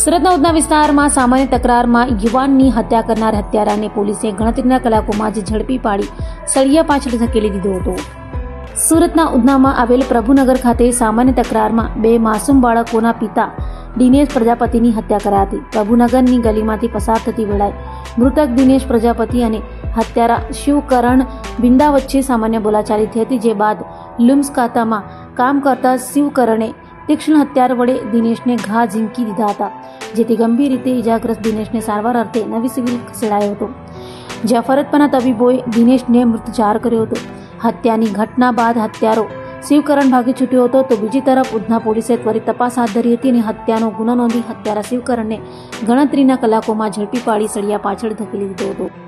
સુરતના ઉધના વિસ્તારમાં સામાન્ય તકરારમાં યુવાનની હત્યા કરનાર હત્યારાને પોલીસે ગણતરીના કલાકોમાં જ ઝડપી પાડી સળિયા પાછળ ધકેલી દીધો હતો. સુરતના ઉધનામાં આવેલ પ્રભુનગર ખાતે સામાન્ય તકરારમાં 2 માસૂમ બાળકોના પિતા દિનેશ પ્રજાપતિની હત્યા કરાઈ હતી. પ્રભુનગરની ગલીમાંથી પસાર થતી વેળાએ મૃતક દિનેશ પ્રજાપતિ અને હત્યારા શિવકરણ બિંડા વચ્ચે સામાન્ય બોલાચાલી થઈ હતી, જે બાદ લુમ્સ ખાતામાં કામ કરતા શિવકરણે તીક્ષ્ણ હથિયાર વડે દિનેશને ઘા ઝીંકી દીધા હતા, જેથી ગંભીર રીતે ઇજાગ્રસ્ત દિનેશને સારવાર અર્થે નવી સિવિલ ખસેડાયો હતો, જ્યાં ફરજ પરના તબીબોએ દિનેશને મૃત જાહેર કર્યો હતો. હત્યાની ઘટના બાદ હત્યારો શિવકરણ ભાગી છૂટ્યો હતો, તો બીજી તરફ ઉધના પોલીસે ત્વરિત તપાસ હાથ ધરી હતી અને હત્યાનો ગુનો નોંધી હત્યારા શિવકરણને ગણતરીના કલાકોમાં ઝડપી પાડી સળિયા પાછળ ધકેલી દીધો હતો.